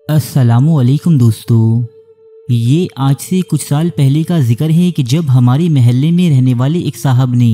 अस्सलामु अलैकुम दोस्तों। ये आज से कुछ साल पहले का जिक्र है कि जब हमारे महल्ले में रहने वाले एक साहब ने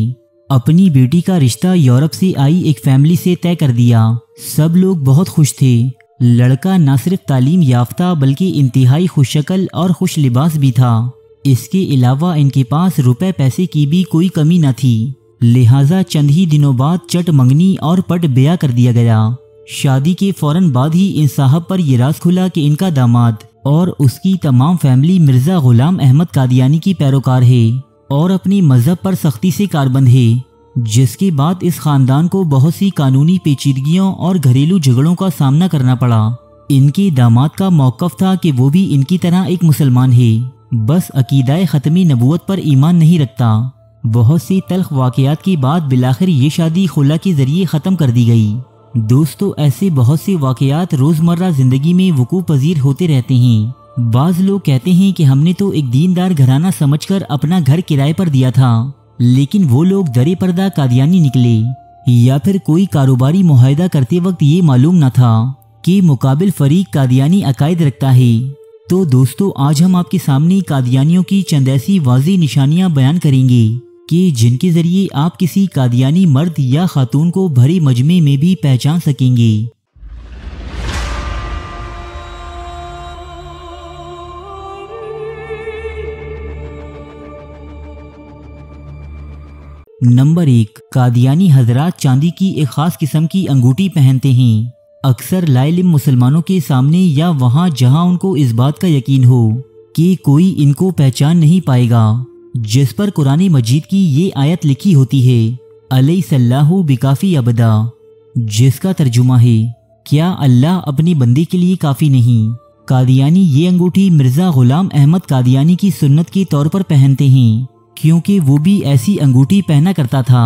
अपनी बेटी का रिश्ता यूरोप से आई एक फैमिली से तय कर दिया। सब लोग बहुत खुश थे। लड़का न सिर्फ तालीम याफ्ता बल्कि इंतहाई खुशशक्ल और खुश लिबास भी था। इसके अलावा इनके पास रुपए पैसे की भी कोई कमी न थी। लिहाजा चंद ही दिनों बाद चट मंगनी और पट ब्याह कर दिया गया। शादी के फौरन बाद ही इन साहब पर यह राज खुला कि इनका दामाद और उसकी तमाम फैमिली मिर्ज़ा गुलाम अहमद कादियानी की पैरोकार है और अपनी मजहब पर सख्ती से कारबंद है, जिसके बाद इस खानदान को बहुत सी कानूनी पेचीदगियों और घरेलू झगड़ों का सामना करना पड़ा। इनके दामाद का मौक़िफ़ था कि वो भी इनकी तरह एक मुसलमान है, बस अकीदाए ख़त्मी नबूवत पर ईमान नहीं रखता। बहुत सी तल्ख वाक़यात के बाद बिलाखिर ये शादी खुला के ज़रिए ख़त्म कर दी गई। दोस्तों, ऐसे बहुत से वाक़यात रोज़मर्रा ज़िंदगी में वकूअ पज़ीर होते रहते हैं। बाज़ लोग कहते हैं कि हमने तो एक दीनदार घराना समझकर अपना घर किराए पर दिया था, लेकिन वो लोग दरे पर्दा कादियानी निकले, या फिर कोई कारोबारी मुआहदा करते वक्त ये मालूम न था कि मुकाबिल फ़रीक कादियानी अकायद रखता है। तो दोस्तों, आज हम आपके सामने कादियानियों की चंद ऐसी वाज़ेह निशानियाँ बयान करेंगे कि जिनके ज़रिए आप किसी कादियानी मर्द या खातून को भरे मजमे में भी पहचान सकेंगे। नंबर 1, कादियानी हजरात चांदी की एक खास किस्म की अंगूठी पहनते हैं। अक्सर लाइलिम मुसलमानों के सामने या वहाँ जहाँ उनको इस बात का यकीन हो कि कोई इनको पहचान नहीं पाएगा, जिस पर कुरान मजीद की ये आयत लिखी होती है, अलैहिस्सलाहु बिकाफी अबदा, जिसका तर्जुमा है, क्या अल्लाह अपनी बंदे के लिए काफ़ी नहीं। कादियानी ये अंगूठी मिर्ज़ा गुलाम अहमद कादियानी की सुन्नत के तौर पर पहनते हैं, क्योंकि वो भी ऐसी अंगूठी पहना करता था।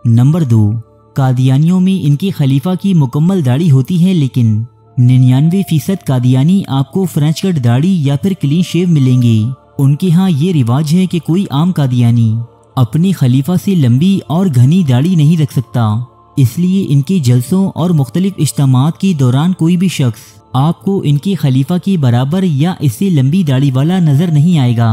नंबर 2, कादियानियों में इनके खलीफा की मुकम्मल दाढ़ी होती है, लेकिन 99% कादियानी आपको फ्रेंच कट दाढ़ी या फिर क्लीन शेव मिलेंगे। उनके यहाँ ये रिवाज है कि कोई आम कादियानी अपने खलीफा से लंबी और घनी दाढ़ी नहीं रख सकता, इसलिए इनके जलसों और मुख्तलिफ इज्तिमाआत के दौरान कोई भी शख्स आपको इनके खलीफा के बराबर या इससे लंबी दाढ़ी वाला नजर नहीं आएगा।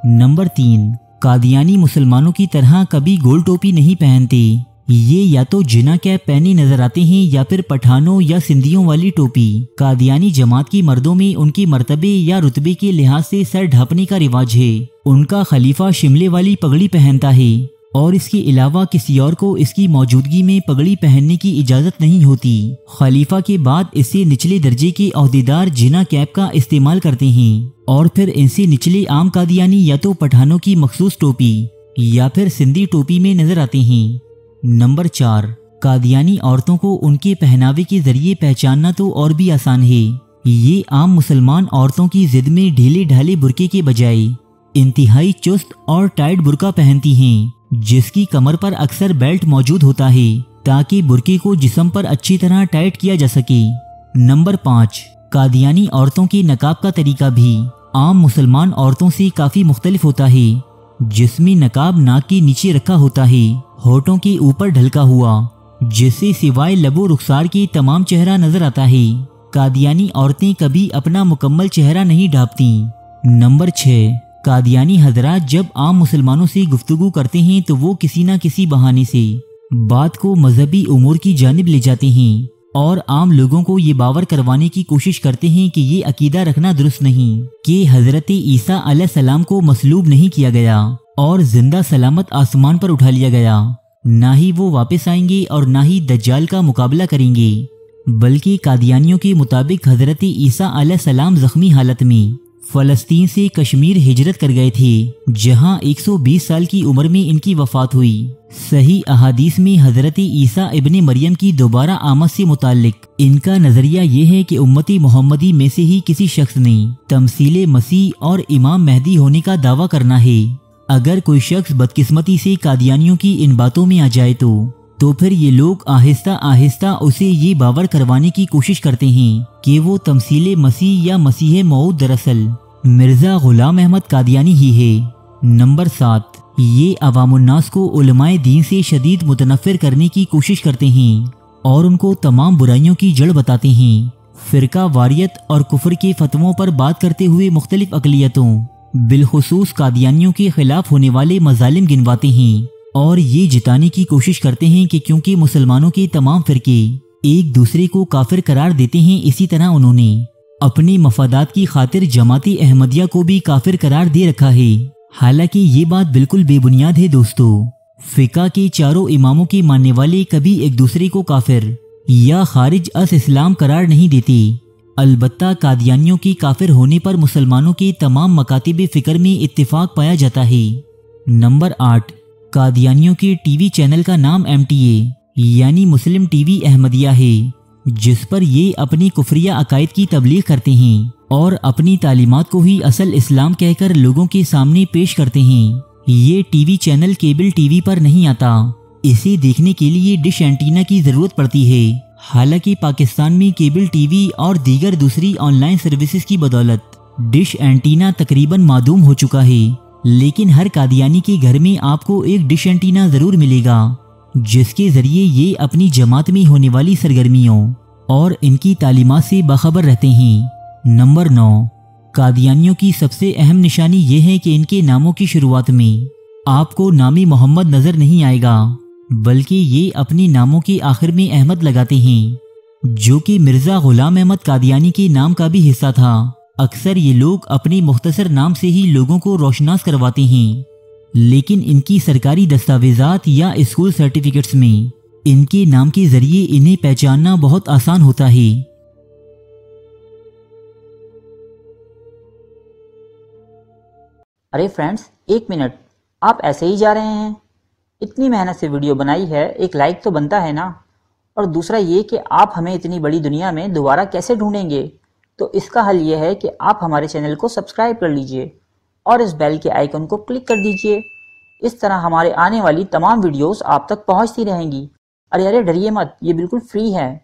नंबर 3, कादियानी मुसलमानों की तरह कभी गोल टोपी नहीं पहनते। ये या तो जिना कैप पहने नजर आते हैं या फिर पठानों या सिंधियों वाली टोपी। कादियानी जमात की मर्दों में उनके मर्तबे या रुतबे के लिहाज से सर ढांपने का रिवाज है। उनका खलीफा शिमले वाली पगड़ी पहनता है और इसके अलावा किसी और को इसकी मौजूदगी में पगड़ी पहनने की इजाज़त नहीं होती। खलीफा के बाद इससे निचले दर्जे के ओहदेदार जिना कैप का इस्तेमाल करते हैं और फिर इनसे निचले आम कादियानी या तो पठानों की मखसूस टोपी या फिर सिंधी टोपी में नजर आते हैं। नंबर 4, कादियानी औरतों को उनके पहनावे के जरिए पहचानना तो और भी आसान है। ये आम मुसलमान औरतों की जिद में ढीले ढाले बुरके के बजाय इंतहाई चुस्त और टाइट बुरका पहनती हैं, जिसकी कमर पर अक्सर बेल्ट मौजूद होता है ताकि बुरके को जिस्म पर अच्छी तरह टाइट किया जा सके। नंबर 5, कादियानी औरतों के नकाब का तरीका भी आम मुसलमान औरतों से काफ़ी मुख्तलिफ होता है, जिसमें नकाब नाक के नीचे रखा होता है, होठों के ऊपर ढलका हुआ, जिससे सिवाय लबो रुखसार के तमाम चेहरा नजर आता है। कादियानी औरतें कभी अपना मुकम्मल चेहरा नहीं ढांपती। नंबर 6, कादियानी हजरात जब आम मुसलमानों से गुफ्तगू करते हैं तो वो किसी न किसी बहाने से बात को मजहबी उमूर की जानिब ले जाते हैं और आम लोगों को ये बावर करवाने की कोशिश करते हैं कि ये अकीदा रखना दुरुस्त नहीं कि हजरत ईसा अलैहिस्सलाम को मसलूब नहीं किया गया और जिंदा सलामत आसमान पर उठा लिया गया। ना ही वो वापस आएंगे और ना ही दज्जाल का मुकाबला करेंगे, बल्कि कादियानियों के मुताबिक हजरत ईसा अलैहिस्सलाम जख्मी हालत में फ़लस्तीन से कश्मीर हिजरत कर गए थे, जहां 120 साल की उम्र में इनकी वफ़ात हुई। सही अहादीस में हजरत ईसा इब्ने मरियम की दोबारा आमद से मुताल्लिक इनका नज़रिया ये है कि उम्मती मोहम्मदी में से ही किसी शख्स ने तमसीले मसीह और इमाम महदी होने का दावा करना है। अगर कोई शख्स बदकिस्मती से कादियानियों की इन बातों में आ जाए तो फिर ये लोग आहिस्ता आहिस्ता उसे ये बावर करवाने की कोशिश करते हैं कि वो तमसीले मसीह या मसीह मऊद दरअसल मिर्ज़ा गुलाम अहमद कादियानी ही है। नंबर 7, ये अवामुन्नास को उलमाए दीन से शदीद मुतनफ़िर करने की कोशिश करते हैं और उनको तमाम बुराइयों की जड़ बताते हैं। فرقہ واریت اور کفر کے فتووں پر بات کرتے ہوئے مختلف اقلیتوں بالخصوص قادیانیوں کے خلاف ہونے والے مظالم گنواتے ہیں اور یہ جتانے کی کوشش کرتے ہیں کہ کیونکہ مسلمانوں کے تمام فرقے ایک دوسرے کو کافر قرار دیتے ہیں، اسی طرح انہوں نے اپنے مفادات کی خاطر جماعت احمدیہ کو بھی کافر قرار دے رکھا ہے۔ حالانکہ یہ بات بالکل بے بنیاد ہے دوستو۔ فقہ کے چاروں اماموں کے ماننے والے کبھی ایک دوسرے کو کافر یا خارج از اسلام قرار نہیں دیتے، البتہ قادیانیوں کے کافر ہونے پر مسلمانوں کے تمام مکاتب فکر میں اتفاق پایا جاتا ہے۔ نمبر 8، قادیانیوں کے ٹی وی چینل کا نام MTA یعنی مسلم ٹی وی احمدیہ ہے، جس پر یہ اپنی کفریہ عقائد کی تبلیغ کرتے ہیں اور اپنی تعلیمات کو ہی اصل اسلام کہہ کر لوگوں کے سامنے پیش کرتے ہیں۔ یہ T V channel cable T V پر نہیں آتا، اسے دیکھنے کے لیے ڈش اینٹینا کی ضرورت پڑتی ہے۔ حالانکہ پاکستان میں کیبل ٹی وی اور دیگر دوسری آن لائن سروسز کی بدولت ڈش اینٹینا تقریباً معدوم ہو چکا ہے، لیکن ہر قادیانی کے گھر میں آپ کو ایک ڈش اینٹینا ضرور ملے گا، جس کے ذریعے یہ اپنی جماعت میں ہونے والی سرگرمیوں اور ان کی تعلیمات سے باخبر رہتے ہیں۔ نمبر 9، قادیانیوں کی سب سے اہم نشانی یہ ہے کہ ان کے ناموں کی شروعات میں آپ کو نام محمد نظر نہیں آئے گا، بلکہ یہ اپنے ناموں کے آخر میں احمد لگاتے ہیں، جو کہ مرزا غلام احمد قادیانی کے نام کا بھی حصہ تھا۔ اکثر یہ لوگ اپنے مختصر نام سے ہی لوگوں کو روشناس کرواتے ہیں، لیکن ان کی سرکاری دستاویزات یا اسکول سرٹیفکیٹس میں ان کے نام کے ذریعے انہیں پہچاننا بہت آسان ہوتا ہے۔ ارے فرینڈز، ایک منٹ، آپ ایسے ہی جا رہے ہیں؟ اتنی محنت سے ویڈیو بنائی ہے، ایک لائک تو بنتا ہے نا؟ اور دوسرا یہ کہ آپ ہمیں اتنی بڑی دنیا میں دوبارہ کیسے ڈھونڈیں گے؟ تو اس کا حل یہ ہے کہ آپ ہمارے چینل کو سبسکرائب کر لیجئے اور اس بیل کے آئیکن کو کلک کر دیجئے۔ اس طرح ہمارے آنے والی تمام ویڈیوز آپ تک پہنچتی رہیں گی۔ ارے ڈریے مت، یہ بالکل فری ہے۔